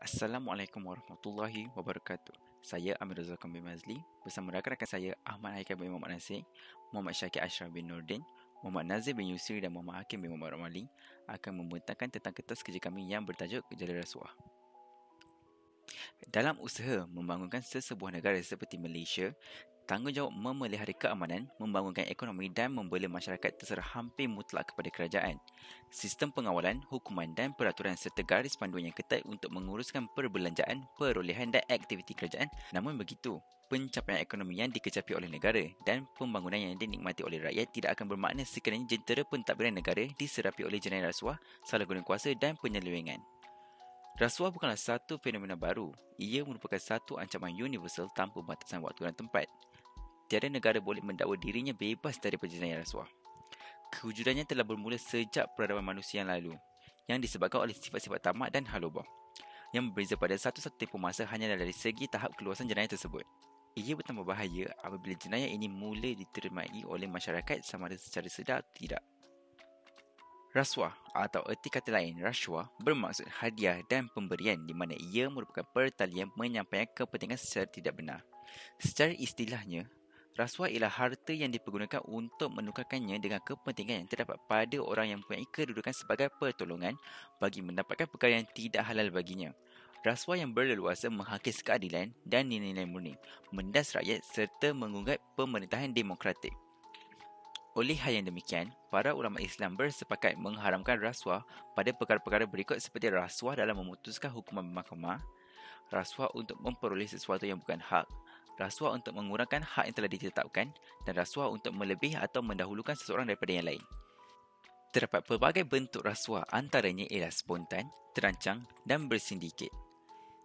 Assalamualaikum warahmatullahi wabarakatuh. Saya Amir Razak bin Mazli bersama rakan-rakan saya Ahmad Haikal bin Muhammad Nasir, Muhammad Syakir Ashraf bin Nordin, Muhammad Nazir bin Yusri dan Muhammad Hakim bin Muhammad Ramali akan membentangkan tentang kertas kerja kami yang bertajuk Gejala Rasuah. Dalam usaha membangunkan sesebuah negara seperti Malaysia, tanggungjawab memelihara keamanan, membangunkan ekonomi dan membela masyarakat terserah hampir mutlak kepada kerajaan. Sistem pengawalan, hukuman dan peraturan serta garis panduan yang ketat untuk menguruskan perbelanjaan, perolehan dan aktiviti kerajaan. Namun begitu, pencapaian ekonomi yang dikecapi oleh negara dan pembangunan yang dinikmati oleh rakyat tidak akan bermakna sekiranya jentera pentadbiran negara diserapi oleh jenayah rasuah, salah guna kuasa dan penyelewengan. Rasuah bukanlah satu fenomena baru. Ia merupakan satu ancaman universal tanpa batasan waktu dan tempat. Tiada negara boleh mendakwa dirinya bebas daripada jenayah rasuah. Kewujudannya telah bermula sejak peradaban manusia yang lalu, yang disebabkan oleh sifat-sifat tamak dan halubah, yang berbeza pada satu-satu tempoh masa hanya dari segi tahap keluasan jenayah tersebut. Ia bertambah bahaya apabila jenayah ini mula ditermai oleh masyarakat sama ada secara sedar atau tidak. Rasuah atau erti kata lain rasuah bermaksud hadiah dan pemberian di mana ia merupakan pertalian menyampaikan kepentingan secara tidak benar. Secara istilahnya, rasuah ialah harta yang dipergunakan untuk menukarkannya dengan kepentingan yang terdapat pada orang yang mempunyai kedudukan sebagai pertolongan bagi mendapatkan perkara yang tidak halal baginya. Rasuah yang berleluasa menghakis keadilan dan nilai-nilai murni, mendas rakyat serta menggugat pemerintahan demokratik. Oleh hal yang demikian, para ulama Islam bersepakat mengharamkan rasuah pada perkara-perkara berikut seperti rasuah dalam memutuskan hukuman bermahkamah, rasuah untuk memperoleh sesuatu yang bukan hak, rasuah untuk mengurangkan hak yang telah ditetapkan, dan rasuah untuk melebih atau mendahulukan seseorang daripada yang lain. Terdapat pelbagai bentuk rasuah, antaranya ialah spontan, terancang dan bersindiket.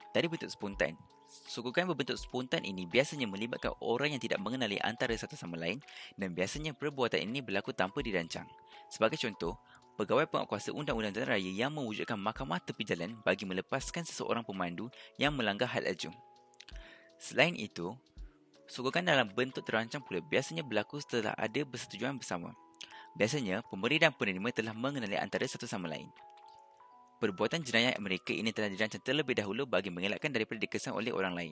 Dari bentuk spontan, sokongan berbentuk spontan ini biasanya melibatkan orang yang tidak mengenali antara satu sama lain dan biasanya perbuatan ini berlaku tanpa dirancang. Sebagai contoh, pegawai penguatkuasa undang-undang jalan raya yang mewujudkan mahkamah tepi jalan bagi melepaskan seseorang pemandu yang melanggar had lajum. Selain itu, sokongan dalam bentuk terancang pula biasanya berlaku setelah ada persetujuan bersama. Biasanya, pemberi dan penerima telah mengenali antara satu sama lain. Perbuatan jenayah mereka ini telah dirancang terlebih dahulu bagi mengelakkan daripada dikesan oleh orang lain.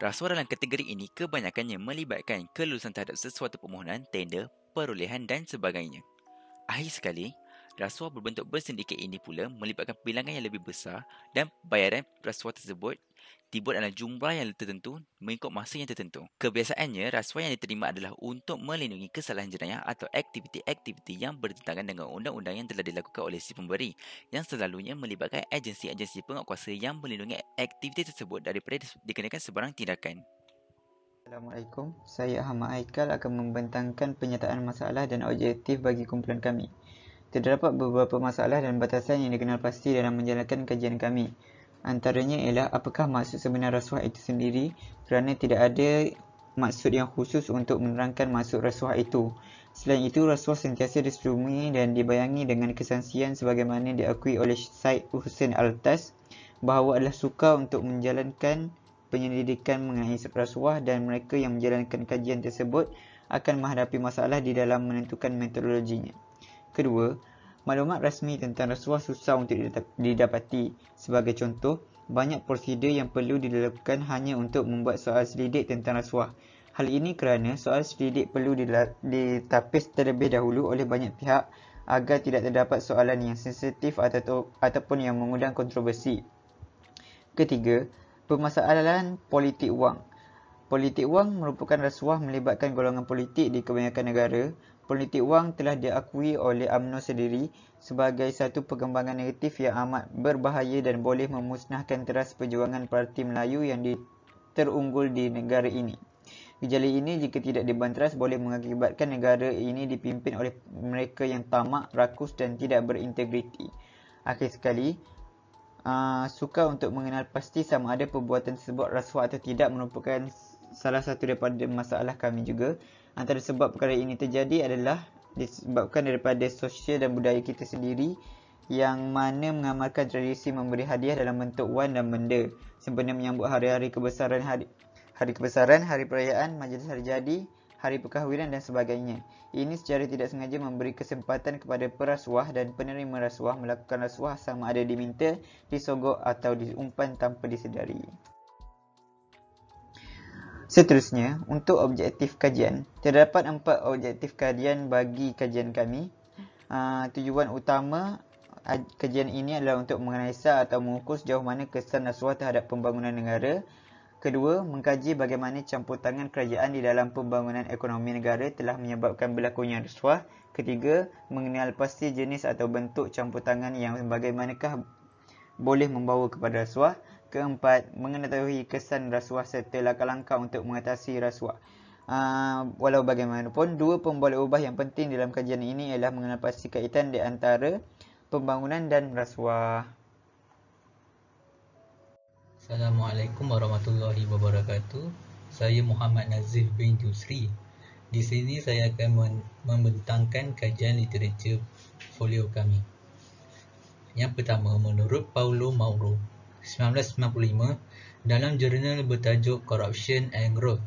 Rasuah dalam kategori ini kebanyakannya melibatkan kelulusan terhadap sesuatu permohonan, tender, perolehan dan sebagainya. Akhir sekali, rasuah berbentuk bersindiket ini pula melibatkan bilangan yang lebih besar dan bayaran rasuah tersebut dibuat dalam jumlah yang tertentu mengikut masa yang tertentu. Kebiasaannya, rasuah yang diterima adalah untuk melindungi kesalahan jenayah atau aktiviti-aktiviti yang bertentangan dengan undang-undang yang telah dilakukan oleh si pemberi, yang selalunya melibatkan agensi-agensi penguatkuasa yang melindungi aktiviti tersebut daripada dikenakan sebarang tindakan. Assalamualaikum, saya Ahmad Haikal akan membentangkan penyataan masalah dan objektif bagi kumpulan kami. Terdapat beberapa masalah dan batasan yang dikenal pasti dalam menjalankan kajian kami. Antaranya ialah apakah maksud sebenar rasuah itu sendiri, kerana tidak ada maksud yang khusus untuk menerangkan maksud rasuah itu. Selain itu, rasuah sentiasa diselubungi dan dibayangi dengan kesangsian sebagaimana diakui oleh Syed Hussein Altas bahawa adalah sukar untuk menjalankan penyelidikan mengenai rasuah dan mereka yang menjalankan kajian tersebut akan menghadapi masalah di dalam menentukan metodologinya. Kedua, maklumat rasmi tentang rasuah susah untuk didapati. Sebagai contoh, banyak prosedur yang perlu dilakukan hanya untuk membuat soal selidik tentang rasuah. Hal ini kerana soal selidik perlu ditapis terlebih dahulu oleh banyak pihak agar tidak terdapat soalan yang sensitif ataupun yang mengundang kontroversi. Ketiga, permasalahan politik wang. Politik wang merupakan rasuah melibatkan golongan politik di kebanyakan negara. Politik wang telah diakui oleh UMNO sendiri sebagai satu perkembangan negatif yang amat berbahaya dan boleh memusnahkan teras perjuangan Parti Melayu yang terunggul di negara ini. Gejala ini jika tidak dibanteras boleh mengakibatkan negara ini dipimpin oleh mereka yang tamak, rakus dan tidak berintegriti. Akhir sekali, sukar untuk mengenal pasti sama ada perbuatan tersebut rasuah atau tidak merupakan salah satu daripada masalah kami juga. Antara sebab perkara ini terjadi adalah disebabkan daripada sosial dan budaya kita sendiri yang mana mengamalkan tradisi memberi hadiah dalam bentuk wang dan benda sempena menyambut hari-hari kebesaran, hari kebesaran, hari perayaan, majlis hari jadi, hari perkahwinan dan sebagainya. Ini secara tidak sengaja memberi kesempatan kepada perasuah dan penerima rasuah melakukan rasuah sama ada diminta, disogok atau diumpan tanpa disedari. Seterusnya, untuk objektif kajian, terdapat 4 objektif kajian bagi kajian kami. Tujuan utama kajian ini adalah untuk menganalisa atau mengukur sejauh mana kesan rasuah terhadap pembangunan negara. Kedua, mengkaji bagaimana campur tangan kerajaan di dalam pembangunan ekonomi negara telah menyebabkan berlakunya rasuah. Ketiga, mengenal pasti jenis atau bentuk campur tangan yang bagaimanakah boleh membawa kepada rasuah. Keempat, mengetahui kesan rasuah serta langkah-langkah untuk mengatasi rasuah. Walau bagaimanapun, 2 pemboleh ubah yang penting dalam kajian ini ialah mengenal pasti kaitan di antara pembangunan dan rasuah. Assalamualaikum warahmatullahi wabarakatuh. Saya Muhammad Nazif bin Yusri. Di sini saya akan membentangkan kajian literatur folio kami. Yang pertama, menurut Paulo Mauro, 1995, dalam jurnal bertajuk Corruption and Growth,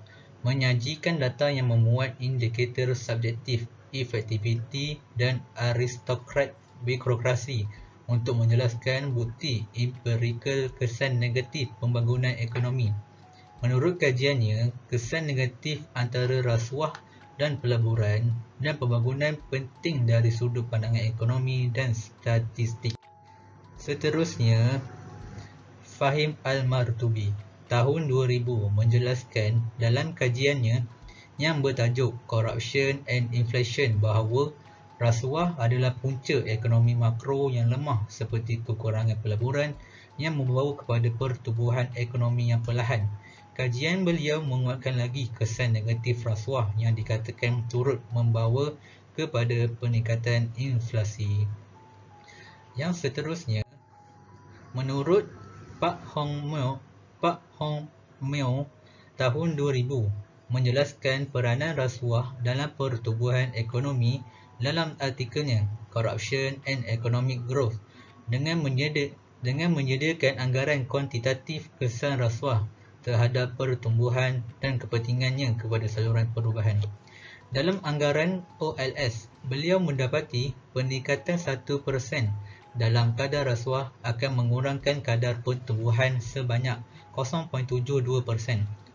menyajikan data yang memuat indikator subjektif, effectivity dan aristokrat birokrasi untuk menjelaskan bukti empirikal kesan negatif pembangunan ekonomi. Menurut kajiannya, kesan negatif antara rasuah dan pelaburan dan pembangunan penting dari sudut pandangan ekonomi dan statistik. Seterusnya, Fahim Al-Martubi tahun 2000 menjelaskan dalam kajiannya yang bertajuk Corruption and Inflation bahawa rasuah adalah punca ekonomi makro yang lemah seperti kekurangan pelaburan yang membawa kepada pertumbuhan ekonomi yang perlahan. Kajian beliau menguatkan lagi kesan negatif rasuah yang dikatakan turut membawa kepada peningkatan inflasi. Yang seterusnya, menurut Pak Hong Meo tahun 2000 menjelaskan peranan rasuah dalam pertumbuhan ekonomi dalam artikelnya Corruption and Economic Growth dengan menyediakan anggaran kuantitatif kesan rasuah terhadap pertumbuhan dan kepentingannya kepada saluran perubahan. Dalam anggaran OLS, beliau mendapati peningkatan 1% dalam kadar rasuah akan mengurangkan kadar pertumbuhan sebanyak 0.72%,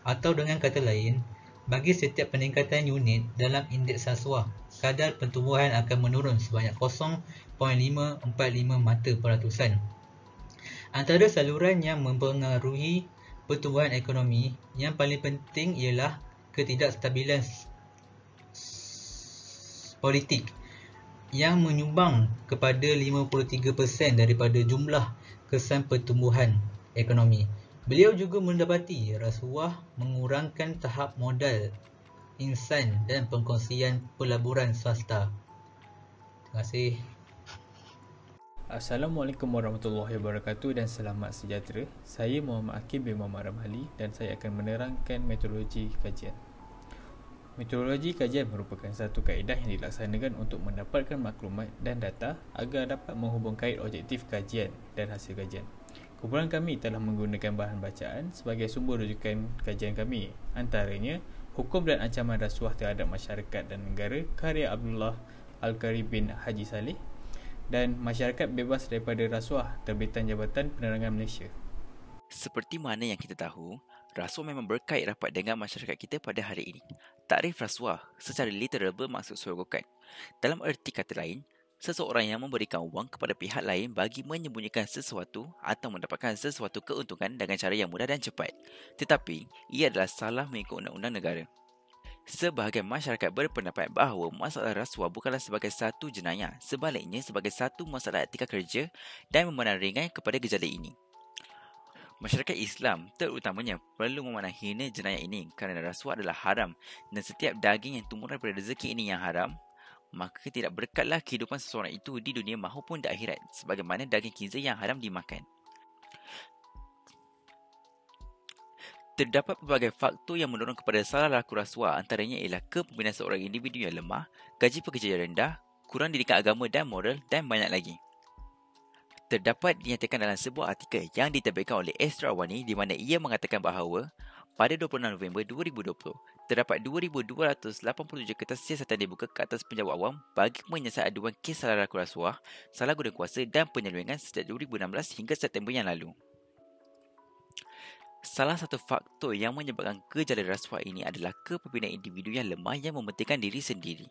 atau dengan kata lain, bagi setiap peningkatan unit dalam indeks rasuah, kadar pertumbuhan akan menurun sebanyak 0.545 mata peratusan. Antara saluran yang mempengaruhi pertumbuhan ekonomi yang paling penting ialah ketidakstabilan politik yang menyumbang kepada 53% daripada jumlah kesan pertumbuhan ekonomi. Beliau juga mendapati rasuah mengurangkan tahap modal insan dan pengkongsian pelaburan swasta. Terima kasih. Assalamualaikum warahmatullahi wabarakatuh dan selamat sejahtera. Saya Muhammad Hakim bin Muhammad Ramali dan saya akan menerangkan metodologi kajian. Metodologi kajian merupakan satu kaedah yang dilaksanakan untuk mendapatkan maklumat dan data agar dapat menghubungkait objektif kajian dan hasil kajian. Kumpulan kami telah menggunakan bahan bacaan sebagai sumber rujukan kajian kami, antaranya Hukum dan Ancaman Rasuah Terhadap Masyarakat dan Negara karya Abdullah Al-Karib bin Haji Saleh dan Masyarakat Bebas Daripada Rasuah terbitan Jabatan Penerangan Malaysia. Seperti mana yang kita tahu, rasuah memang berkait rapat dengan masyarakat kita pada hari ini. Takrif rasuah secara literal bermaksud sorogokan. Dalam erti kata lain, seseorang yang memberikan wang kepada pihak lain bagi menyembunyikan sesuatu atau mendapatkan sesuatu keuntungan dengan cara yang mudah dan cepat. Tetapi, ia adalah salah mengikut undang-undang negara. Sebahagian masyarakat berpendapat bahawa masalah rasuah bukanlah sebagai satu jenayah, sebaliknya sebagai satu masalah etika kerja dan memandang ringan kepada gejala ini. Masyarakat Islam terutamanya perlu memandang hina jenayah ini kerana rasuah adalah haram dan setiap daging yang tumbuh daripada rezeki ini yang haram, maka tidak berkatlah kehidupan seseorang itu di dunia maupun di akhirat sebagaimana daging khinzir yang haram dimakan. Terdapat pelbagai faktor yang mendorong kepada salah laku rasuah, antaranya ialah kepimpinan seorang individu yang lemah, gaji pekerja yang rendah, kurang didikan agama dan moral dan banyak lagi. Terdapat dinyatakan dalam sebuah artikel yang diterbitkan oleh Astra Awani di mana ia mengatakan bahawa Pada 26 November 2020, terdapat 2,287 kertas siasatan dibuka ke atas penjawat awam bagi penyelesaian aduan kes salah laku rasuah, salah guna kuasa dan penyelewengan sejak 2016 hingga September yang lalu. Salah satu faktor yang menyebabkan gejala rasuah ini adalah kepimpinan individu yang lemah yang mementingkan diri sendiri.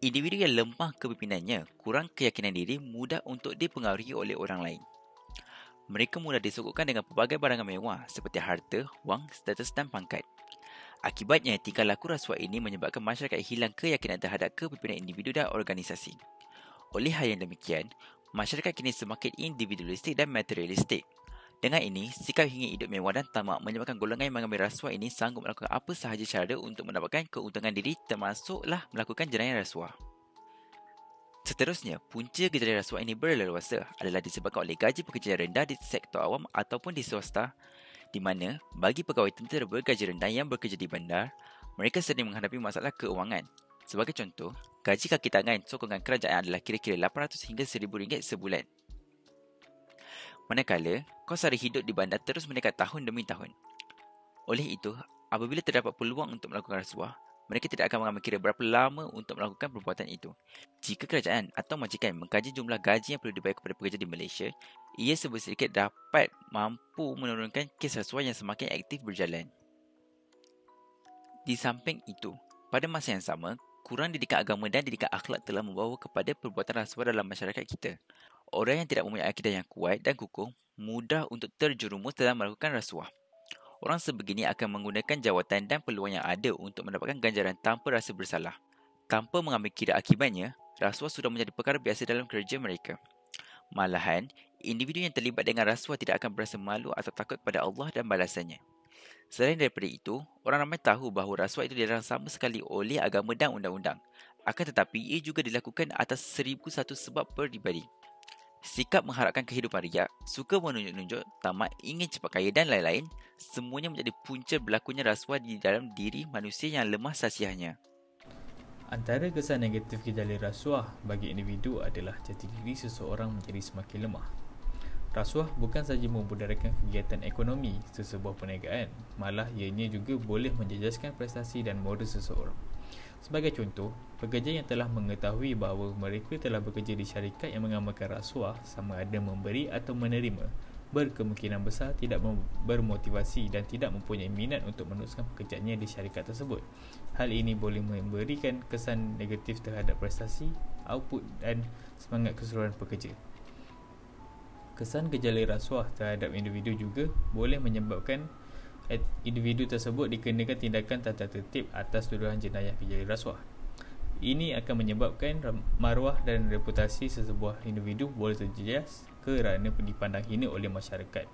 Individu yang lemah kepimpinannya, kurang keyakinan diri, mudah untuk dipengaruhi oleh orang lain. Mereka mudah disokongkan dengan pelbagai barangan mewah seperti harta, wang, status dan pangkat. Akibatnya, tingkah laku rasuah ini menyebabkan masyarakat hilang keyakinan terhadap kepimpinan individu dan organisasi. Oleh hal yang demikian, masyarakat kini semakin individualistik dan materialistik. Dengan ini, sikap ingin hidup mewah dan tamak menyebabkan golongan yang mengambil rasuah ini sanggup melakukan apa sahaja cara untuk mendapatkan keuntungan diri, termasuklah melakukan jenayah rasuah. Seterusnya, punca gejala rasuah ini berleluasa adalah disebabkan oleh gaji pekerja rendah di sektor awam ataupun di swasta, di mana bagi pegawai tentera bergaji rendah yang bekerja di bandar, mereka sering menghadapi masalah keuangan. Sebagai contoh, gaji kaki tangan sokongan kerajaan adalah kira-kira RM800 hingga RM1,000 sebulan. Manakala, kos sara hidup di bandar terus meningkat tahun demi tahun. Oleh itu, apabila terdapat peluang untuk melakukan rasuah, mereka tidak akan mengambil kira berapa lama untuk melakukan perbuatan itu. Jika kerajaan atau majikan mengkaji jumlah gaji yang perlu dibayar kepada pekerja di Malaysia, ia sedikit dapat mampu menurunkan kes rasuah yang semakin aktif berjalan. Di samping itu, pada masa yang sama, kurang didikan agama dan didikan akhlak telah membawa kepada perbuatan rasuah dalam masyarakat kita. Orang yang tidak mempunyai akidah yang kuat dan kukuh mudah untuk terjerumus dalam melakukan rasuah. Orang sebegini akan menggunakan jawatan dan peluang yang ada untuk mendapatkan ganjaran tanpa rasa bersalah. Tanpa mengambil kira akibatnya, rasuah sudah menjadi perkara biasa dalam kerja mereka. Malahan, individu yang terlibat dengan rasuah tidak akan berasa malu atau takut kepada Allah dan balasannya. Selain daripada itu, orang ramai tahu bahawa rasuah itu dilarang sama sekali oleh agama dan undang-undang. Akan tetapi, ia juga dilakukan atas 1001 sebab peribadi. Sikap mengharapkan kehidupan riak, suka menunjuk-nunjuk, tamak, ingin cepat kaya dan lain-lain, semuanya menjadi punca berlakunya rasuah di dalam diri manusia yang lemah sasiahnya. Antara kesan negatif gejala rasuah bagi individu adalah jati diri seseorang menjadi semakin lemah. Rasuah bukan sahaja memudarakan kegiatan ekonomi sesebuah perniagaan, malah ianya juga boleh menjejaskan prestasi dan moral seseorang. Sebagai contoh, pekerja yang telah mengetahui bahawa mereka telah bekerja di syarikat yang mengamalkan rasuah sama ada memberi atau menerima, berkemungkinan besar tidak bermotivasi dan tidak mempunyai minat untuk meneruskan pekerjaannya di syarikat tersebut. Hal ini boleh memberikan kesan negatif terhadap prestasi, output dan semangat keseluruhan pekerja. Kesan gejala rasuah terhadap individu juga boleh menyebabkan individu tersebut dikenakan tindakan tata tertib atas tuduhan jenayah gejala rasuah. Ini akan menyebabkan maruah dan reputasi sesebuah individu boleh terjejas kerana dipandang hina oleh masyarakat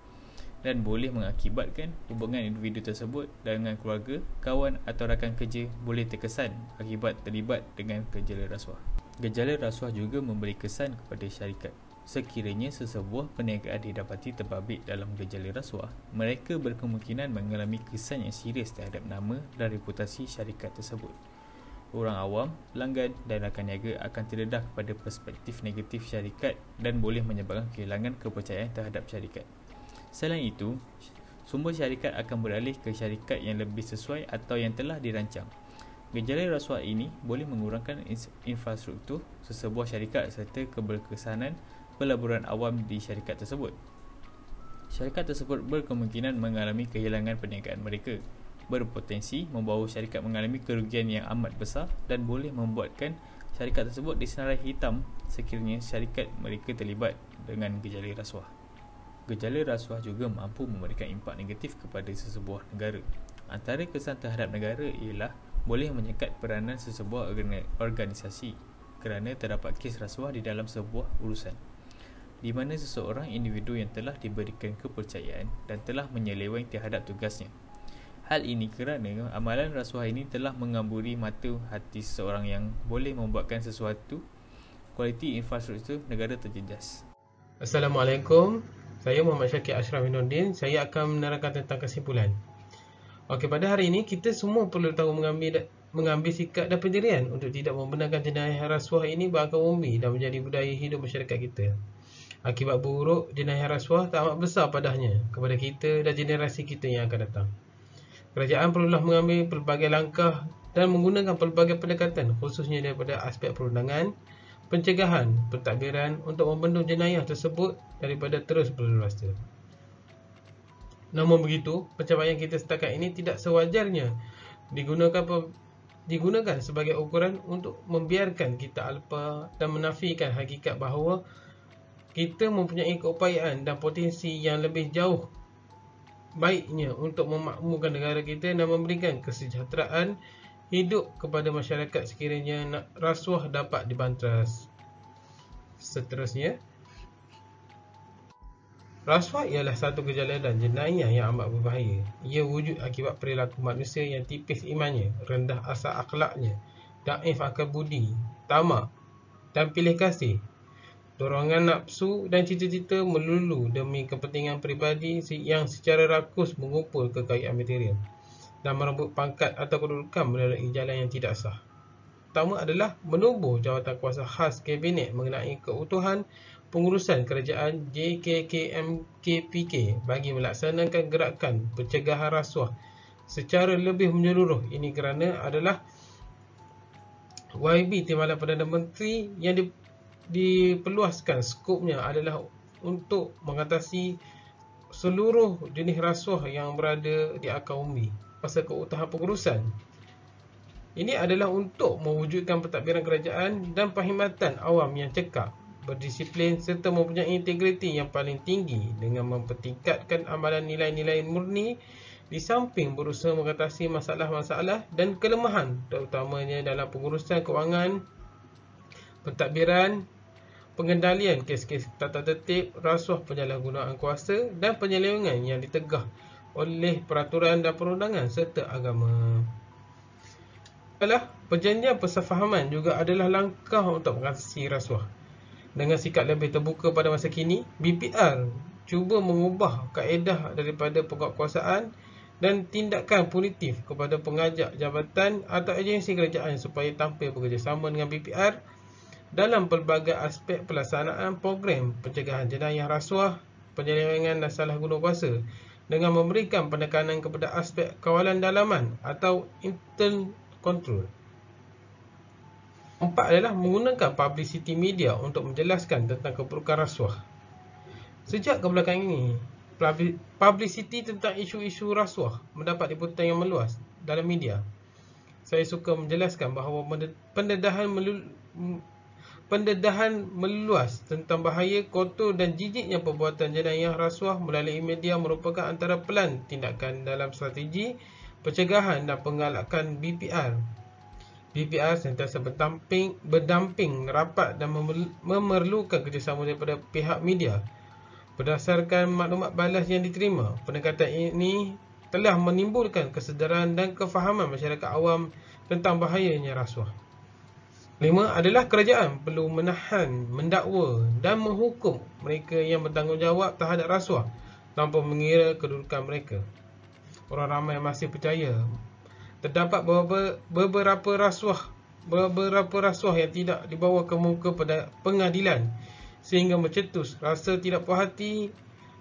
dan boleh mengakibatkan hubungan individu tersebut dengan keluarga, kawan atau rakan kerja boleh terkesan akibat terlibat dengan gejala rasuah. Gejala rasuah juga memberi kesan kepada syarikat. Sekiranya sesebuah perniagaan didapati terbabit dalam gejala rasuah, mereka berkemungkinan mengalami kesan yang serius terhadap nama dan reputasi syarikat tersebut. Orang awam, pelanggan dan rakan niaga akan terdedah kepada perspektif negatif syarikat dan boleh menyebabkan kehilangan kepercayaan terhadap syarikat. Selain itu, sumber syarikat akan beralih ke syarikat yang lebih sesuai atau yang telah dirancang. Gejala rasuah ini boleh mengurangkan infrastruktur sesebuah syarikat serta keberkesanan pelaburan awam di syarikat tersebut. Syarikat tersebut berkemungkinan mengalami kehilangan perniagaan mereka, berpotensi membawa syarikat mengalami kerugian yang amat besar dan boleh membuatkan syarikat tersebut disenarai hitam sekiranya syarikat mereka terlibat dengan gejala rasuah. Gejala rasuah juga mampu memberikan impak negatif kepada sesebuah negara. Antara kesan terhadap negara ialah boleh menyekat peranan sesebuah organisasi kerana terdapat kes rasuah di dalam sebuah urusan, di mana seseorang individu yang telah diberikan kepercayaan dan telah menyeleweng terhadap tugasnya. Hal ini kerana amalan rasuah ini telah mengamburi mata hati seseorang yang boleh membuatkan sesuatu kualiti infrastruktur negara terjejas. Assalamualaikum, saya Muhammad Syakir Ashraf-Minuddin. Saya akan menerangkan tentang kesimpulan. Okey, pada hari ini kita semua perlu tahu mengambil sikap dan pendirian untuk tidak membenarkan jenayah rasuah ini berakar umbi dan menjadi budaya hidup masyarakat kita. Akibat buruk jenayah rasuah tak amat besar padanya kepada kita dan generasi kita yang akan datang. Kerajaan perlulah mengambil pelbagai langkah dan menggunakan pelbagai pendekatan, khususnya daripada aspek perundangan, pencegahan, pentadbiran untuk membendung jenayah tersebut daripada terus berluasa. Namun begitu, pencapaian kita setakat ini tidak sewajarnya digunakan sebagai ukuran untuk membiarkan kita alpa dan menafikan hakikat bahawa kita mempunyai keupayaan dan potensi yang lebih jauh baiknya untuk memakmurkan negara kita dan memberikan kesejahteraan hidup kepada masyarakat sekiranya rasuah dapat dibantas. Seterusnya, rasuah ialah satu gejala dan jenayah yang amat berbahaya. Ia wujud akibat perilaku manusia yang tipis imannya, rendah asal akhlaknya, daif akal budi, tamak dan pilih kasih. Dorongan nafsu dan cita-cita melulu demi kepentingan peribadi yang secara rakus mengumpul kekayaan material dan merebut pangkat atau kedudukan melalui jalan yang tidak sah. Pertama adalah menubuh jawatan kuasa khas kabinet mengenai keutuhan pengurusan kerajaan JKKMKPK bagi melaksanakan gerakan pencegahan rasuah secara lebih menyeluruh. Ini kerana adalah YB Timbalan Perdana Menteri yang diperluaskan skopnya adalah untuk mengatasi seluruh jenis rasuah yang berada di akar umbi. Pasal keutuhan pengurusan ini adalah untuk mewujudkan pentadbiran kerajaan dan perkhidmatan awam yang cekap, berdisiplin serta mempunyai integriti yang paling tinggi dengan mempertingkatkan amalan nilai-nilai murni di samping berusaha mengatasi masalah-masalah dan kelemahan terutamanya dalam pengurusan kewangan, pentadbiran, pengendalian kes-kes tata tertib, rasuah penyalahgunaan kuasa dan penyelewengan yang ditegah oleh peraturan dan perundangan serta agama. Perjanjian persefahaman juga adalah langkah untuk mengatasi rasuah. Dengan sikap lebih terbuka pada masa kini, BPR cuba mengubah kaedah daripada penguatkuasaan dan tindakan punitif kepada pengajak jabatan atau agensi kerajaan supaya tampil bekerjasama dengan BPR dalam pelbagai aspek pelaksanaan program pencegahan jenayah rasuah, penyelewengan dan salah guna kuasa dengan memberikan penekanan kepada aspek kawalan dalaman atau internal control. Empat adalah menggunakan publicity media untuk menjelaskan tentang keperluan rasuah. Sejak kebelakangan ini, publicity tentang isu-isu rasuah mendapat liputan yang meluas dalam media. Saya suka menjelaskan bahawa pendedahan meluas tentang bahaya, kotor dan jijiknya perbuatan jenayah rasuah melalui media merupakan antara pelan tindakan dalam strategi pencegahan dan penggalakan BPR. BPR sentiasa berdamping rapat dan memerlukan kerjasama daripada pihak media. Berdasarkan maklumat balas yang diterima, pendekatan ini telah menimbulkan kesedaran dan kefahaman masyarakat awam tentang bahayanya rasuah. 5 adalah kerajaan perlu menahan, mendakwa dan menghukum mereka yang bertanggungjawab terhadap rasuah tanpa mengira kedudukan mereka. Orang ramai masih percaya terdapat beberapa rasuah yang tidak dibawa ke muka pada pengadilan sehingga mencetus rasa tidak puas hati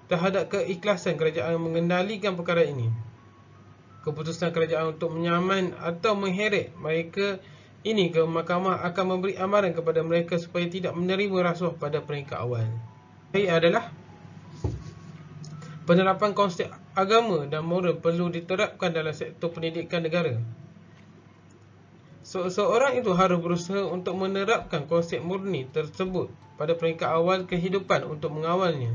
terhadap keikhlasan kerajaan mengendalikan perkara ini. Keputusan kerajaan untuk menyaman atau mengheret mereka ini ke mahkamah akan memberi amaran kepada mereka supaya tidak menerima rasuah pada peringkat awal. Ini adalah penerapan konsep agama dan moral perlu diterapkan dalam sektor pendidikan negara. Seorang itu harus berusaha untuk menerapkan konsep murni tersebut pada peringkat awal kehidupan untuk mengawalnya.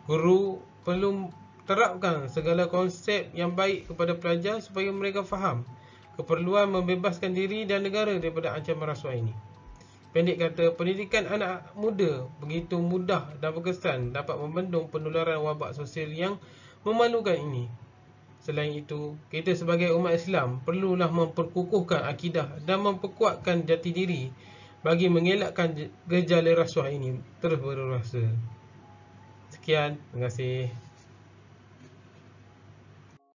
Guru perlu terapkan segala konsep yang baik kepada pelajar supaya mereka faham keperluan membebaskan diri dan negara daripada ancaman rasuah ini. Pendek kata, pendidikan anak muda begitu mudah dan berkesan dapat membendung penularan wabak sosial yang memalukan ini. Selain itu, kita sebagai umat Islam perlulah memperkukuhkan akidah dan memperkuatkan jati diri bagi mengelakkan gejala rasuah ini terus berluasa. Sekian, terima kasih.